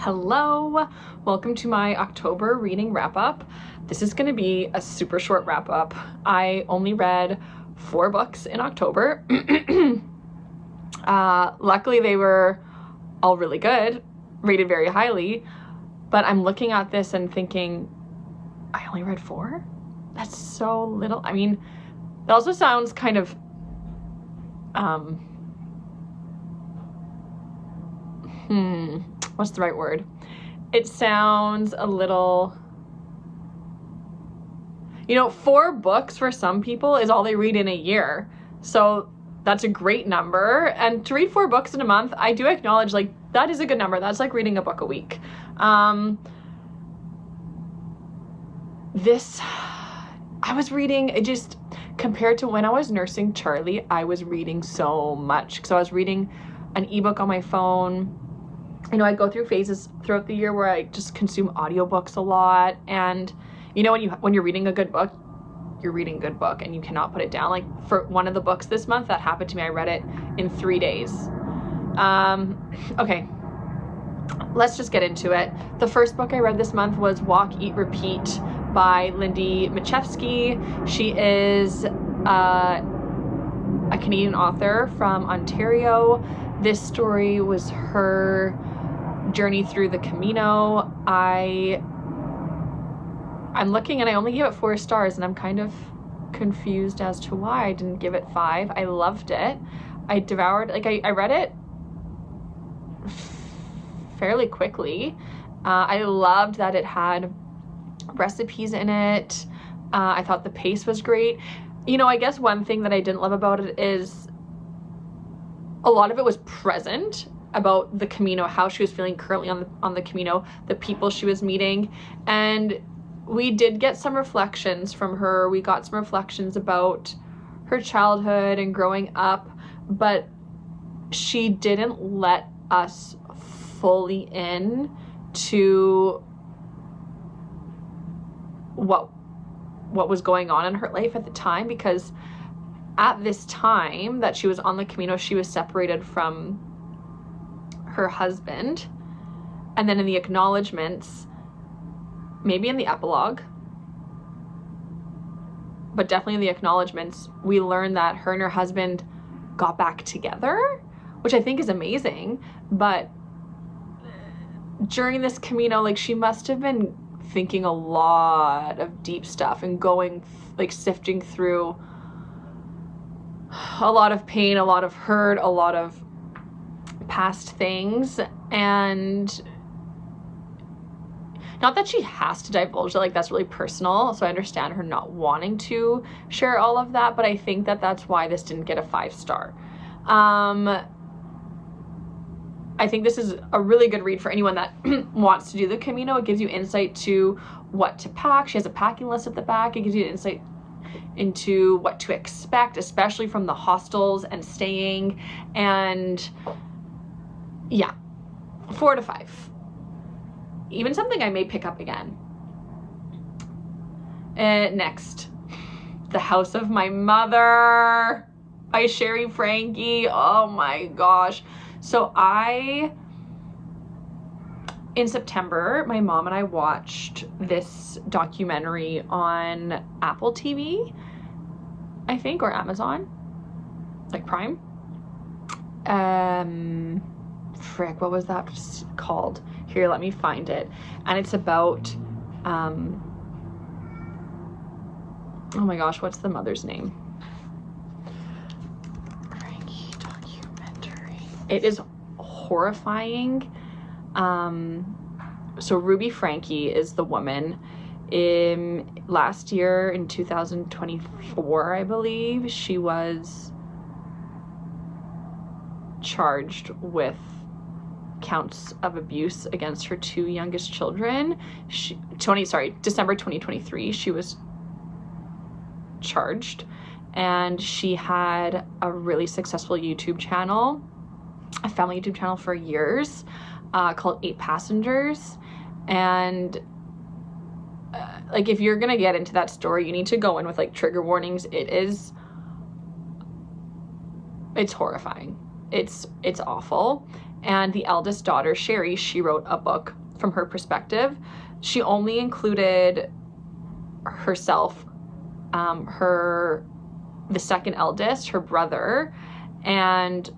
Hello, welcome to my October reading wrap-up. This is going to be a super short wrap-up. I only read 4 books in October. Luckily they were all really good, rated very highly, but I'm looking at this and thinking, I only read 4? That's so little. I mean, it also sounds kind of what's the right word? It sounds a little, 4 books for some people is all they read in a year. So that's a great number. And to read 4 books in a month, I do acknowledge, like, that is a good number. That's like reading a book a week. I was reading, it just, compared to when I was nursing Charlie, I was reading so much. So I was reading an ebook on my phone. I go through phases throughout the year where I just consume audiobooks a lot. And when you're reading a good book, you're reading a good book and you cannot put it down. Like for one of the books this month, that happened to me. I read it in 3 days. Okay, let's just get into it. The first book I read this month was Walk, Eat, Repeat by Lindy Mechefske. She is a Canadian author from Ontario. This story was her journey through the Camino. I'm looking and I only gave it 4 stars, and I'm kind of confused as to why I didn't give it 5. I loved it. I devoured, I read it fairly quickly. I loved that it had recipes in it. I thought the pace was great. I guess one thing that I didn't love about it is a lot of it was present about the Camino, how she was feeling currently on the Camino, the people she was meeting. And we did get some reflections from her. We got some reflections about her childhood and growing up, but she didn't let us fully in to what was going on in her life at the time, because at this time that she was on the Camino, she was separated from her husband. And then in the acknowledgements, maybe in the epilogue, but definitely in the acknowledgements, we learned that her and her husband got back together, which I think is amazing. But during this Camino, she must have been thinking a lot of deep stuff and going, sifting through a lot of pain, a lot of hurt, a lot of past things. And not that she has to divulge it, that's really personal, so I understand her not wanting to share all of that, but I think that that's why this didn't get a 5-star. I think this is a really good read for anyone that wants to do the Camino. It gives you insight to what to pack. She has a packing list at the back. It gives you insight into what to expect, especially from the hostels and staying. And yeah, 4 to 5. Even something I may pick up again. Next, The House of My Mother by Sheri, Franke. Oh my gosh. So in September, my mom and I watched this documentary on Apple TV, I think, or Amazon, Prime. Frick, what was that called? Here, let me find it. And it's about, oh my gosh, what's the mother's name? Franke documentary. It is horrifying. So Ruby Franke is the woman. Last year in 2024, I believe, she was charged with counts of abuse against her 2 youngest children. December 2023, she was charged, and she had a really successful YouTube channel, a family YouTube channel for years, called 8 Passengers. And if you're gonna get into that story, you need to go in with trigger warnings. It's horrifying. It's awful. And the eldest daughter, Sheri, she wrote a book from her perspective. She only included herself, the second eldest, her brother, and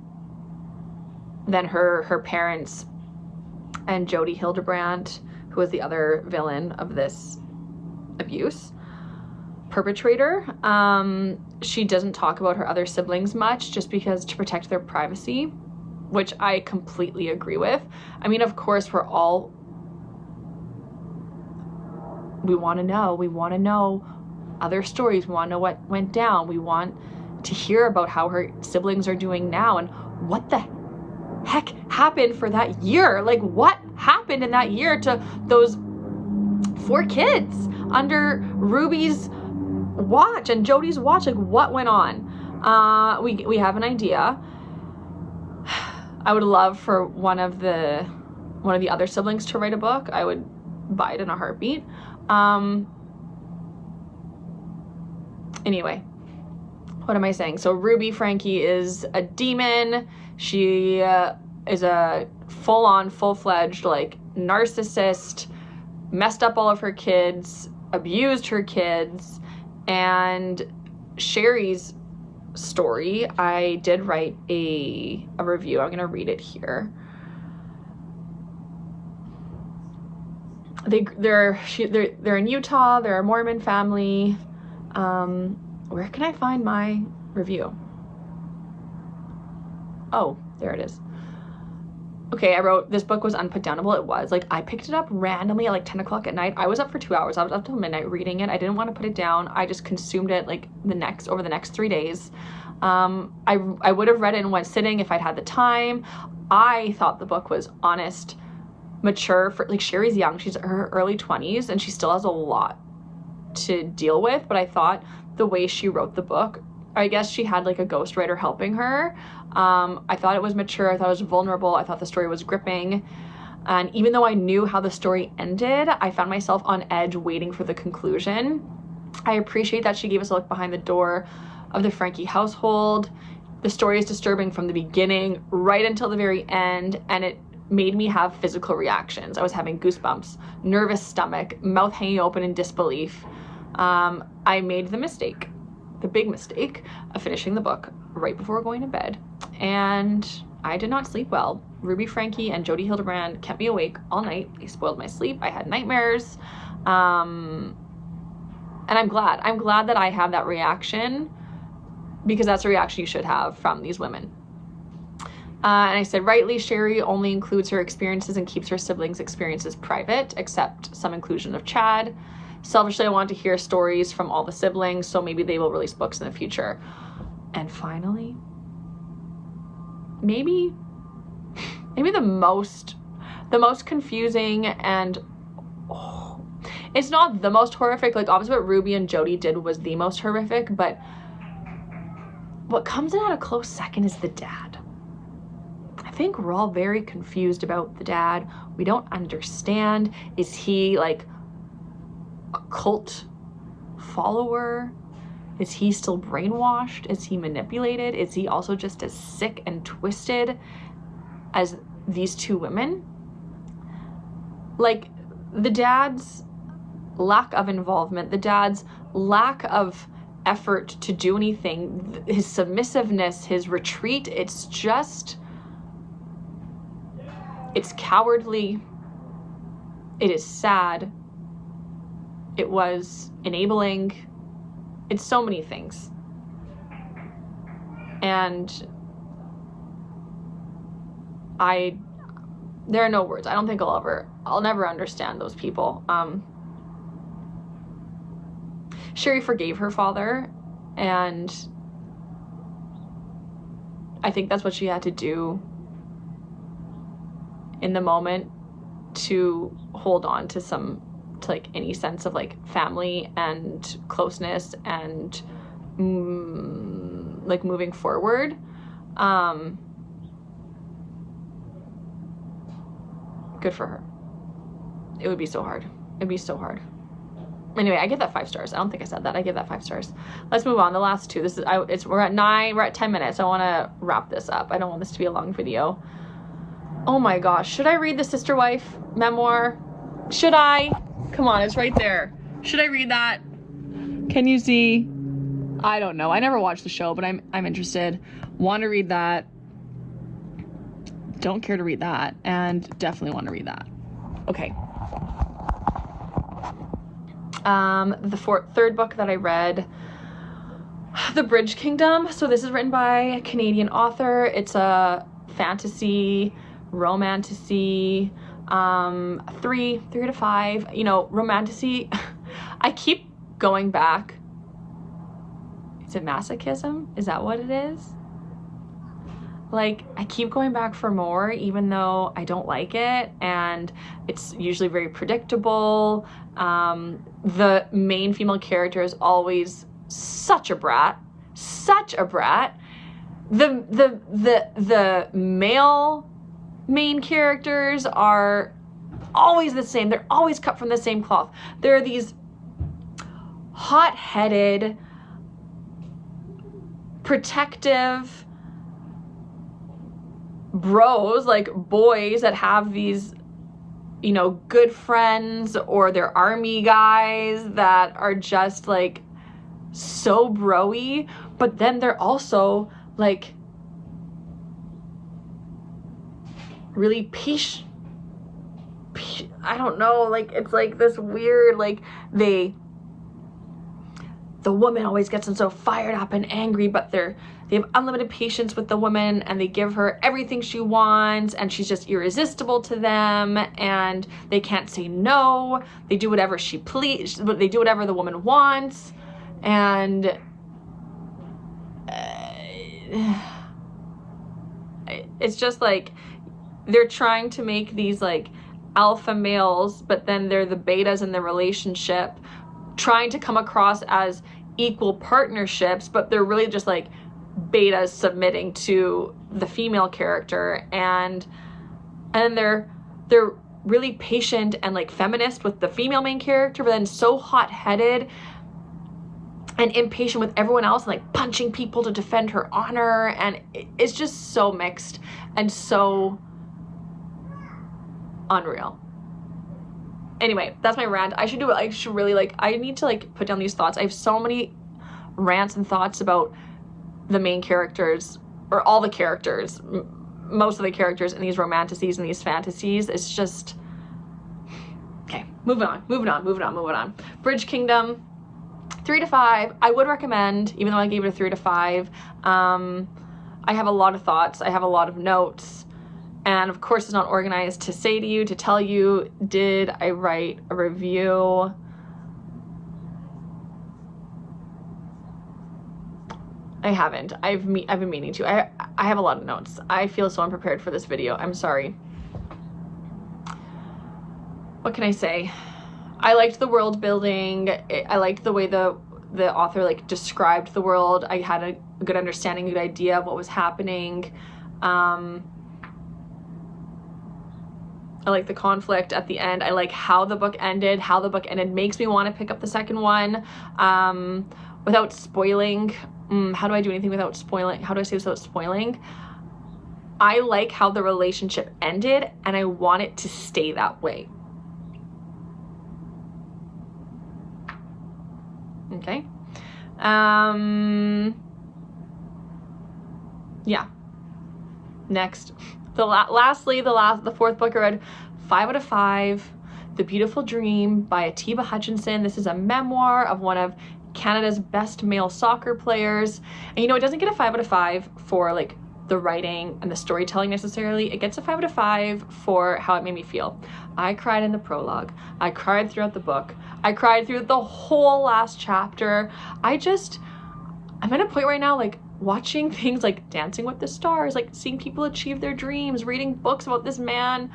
then her parents, and Jody Hildebrandt, who was the other villain of this abuse perpetrator. She doesn't talk about her other siblings much, just because to protect their privacy, which I completely agree with. I mean, of course, we want to know other stories. We want to know what went down. We want to hear about how her siblings are doing now and what the heck happened for that year. Like, what happened in that year to those 4 kids under Ruby's watch and Jody's watch? Like, what went on? We have an idea. I would love for one of the other siblings to write a book. I would buy it in a heartbeat. Anyway, what am I saying? So Ruby Franke is a demon. She is a full-on, full-fledged, like, narcissist, messed up all of her kids, abused her kids. And Sheri's story, I did write a review. I'm gonna read it here. They're in Utah. They're a Mormon family. Where can I find my review? Oh, there it is. Okay, I wrote, this book was unputdownable. It was. Like, I picked it up randomly at like 10 o'clock at night. I was up for 2 hours. I was up till midnight reading it. I didn't want to put it down. I just consumed it like over the next 3 days. I would have read it in one sitting if I'd had the time. I thought the book was honest, mature. For like, Sheri's young. She's in her early 20s and she still has a lot to deal with. But I thought the way she wrote the book, I guess she had like a ghostwriter helping her. I thought it was mature. I thought it was vulnerable. I thought the story was gripping. And even though I knew how the story ended, I found myself on edge waiting for the conclusion. I appreciate that she gave us a look behind the door of the Franke household. The story is disturbing from the beginning right until the very end, and it made me have physical reactions. I was having goosebumps, nervous stomach, mouth hanging open in disbelief. I made the big mistake of finishing the book right before going to bed, and I did not sleep well. Ruby Franke and Jody Hildebrandt kept me awake all night. They spoiled my sleep. I had nightmares. And I'm glad that I have that reaction, because that's a reaction you should have from these women. And I said, rightly, Sheri only includes her experiences and keeps her siblings' experiences private, except some inclusion of Chad. Selfishly, I want to hear stories from all the siblings, so maybe they will release books in the future. And finally, maybe the most confusing and it's not the most horrific. Like, obviously what Ruby and Jody did was the most horrific, but what comes in at a close second is the dad. I think we're all very confused about the dad. We don't understand. Is he like a cult follower? Is he still brainwashed? Is he manipulated? Is he also just as sick and twisted as these 2 women? Like, the dad's lack of involvement, the dad's lack of effort to do anything, his submissiveness, his retreat, it's cowardly, it is sad, it was enabling, it's so many things. And there are no words. I don't think I'll never understand those people. Sheri forgave her father, and I think that's what she had to do in the moment to hold on to like any sense of like family and closeness and like moving forward. Good for her. It would be so hard. It'd be so hard. Anyway, I give that 5 stars. I don't think I said that. I give that 5 stars. Let's move on. The last 2. We're at 10 minutes. I want to wrap this up. I don't want this to be a long video. Oh my gosh, should I read the Sister Wife memoir? Should I? Come on, it's right there. Should I read that? Can you see? I don't know. I never watched the show, but I'm interested. Want to read that. Don't care to read that, and definitely want to read that. Okay. The third book that I read, The Bridge Kingdom. So this is written by a Canadian author. It's a fantasy, romantasy, 3 to 5. You know, romantasy. I keep going back. Is it masochism? Is that what it is? Like, I keep going back for more, even though I don't like it, and it's usually very predictable. The main female character is always such a brat. The male main characters are always the same. They're always cut from the same cloth. There are these hot-headed, protective bros, like boys that have these, you know, good friends, or they're army guys that are just like so bro-y, but then they're also like really I don't know, like it's like this weird, like the woman always gets them so fired up and angry, but they have unlimited patience with the woman, and they give her everything she wants, and she's just irresistible to them, and they can't say no. They do whatever they do whatever the woman wants, and it's just like they're trying to make these like alpha males, but then they're the betas in the relationship, trying to come across as equal partnerships, but they're really just like betas submitting to the female character, and they're really patient and like feminist with the female main character, but then so hot-headed and impatient with everyone else, and like punching people to defend her honor, and it's just so mixed and so unreal. Anyway, that's my rant. I should really like, I need to like put down these thoughts. I have so many rants and thoughts about the main characters, or all the characters, most of the characters in these romantasies and these fantasies. It's just, okay, moving on. Bridge Kingdom, 3 to 5. I would recommend, even though I gave it a 3 to 5. I have a lot of thoughts. I have a lot of notes. And of course, it's not organized to say to you, to tell you, did I write a review? I haven't. I've been meaning to. I have a lot of notes. I feel so unprepared for this video. I'm sorry. What can I say? I liked the world building. I liked the way the author like described the world. I had a good understanding, good idea of what was happening. I like the conflict at the end. I like how the book ended. How the book ended makes me want to pick up the second one. Without spoiling, how do I do anything without spoiling? How do I say this without spoiling? I like how the relationship ended, and I want it to stay that way. Okay. Yeah. Next. The fourth book I read, 5 out of 5, The Beautiful Dream by Atiba Hutchinson. This is a memoir of one of Canada's best male soccer players. And you know, it doesn't get a 5 out of 5 for like the writing and the storytelling necessarily. It gets a 5 out of 5 for how it made me feel. I cried in the prologue. I cried throughout the book. I cried through the whole last chapter. I'm at a point right now, like, watching things like Dancing with the Stars, like seeing people achieve their dreams, reading books about this man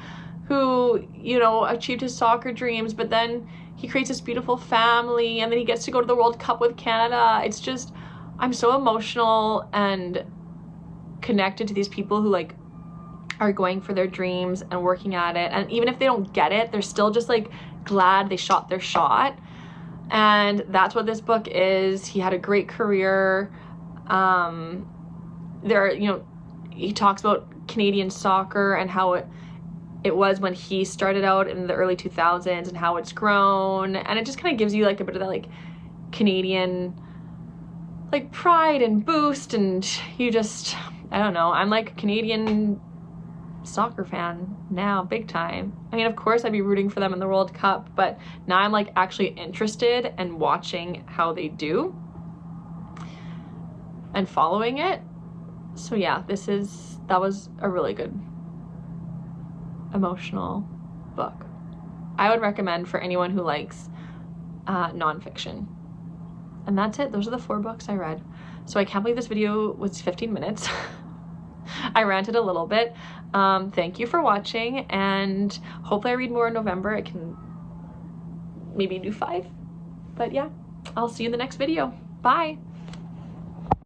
who, you know, achieved his soccer dreams, but then he creates this beautiful family, and then he gets to go to the World Cup with Canada. It's just, I'm so emotional and connected to these people who like are going for their dreams and working at it, and even if they don't get it, they're still just like glad they shot their shot. And that's what this book is. He had a great career. You know, he talks about Canadian soccer and how it was when he started out in the early 2000s and how it's grown, and it just kind of gives you like a bit of that like Canadian like pride and boost, and you just, I don't know, I'm like a Canadian soccer fan now, big time. I mean, of course I'd be rooting for them in the World Cup, but now I'm like actually interested in watching how they do and following it. So yeah, that was a really good emotional book. I would recommend for anyone who likes nonfiction. And that's it. Those are the 4 books I read. So I can't believe this video was 15 minutes. I ranted a little bit. Thank you for watching, and hopefully I read more in November. I can maybe do 5. But yeah, I'll see you in the next video. Bye.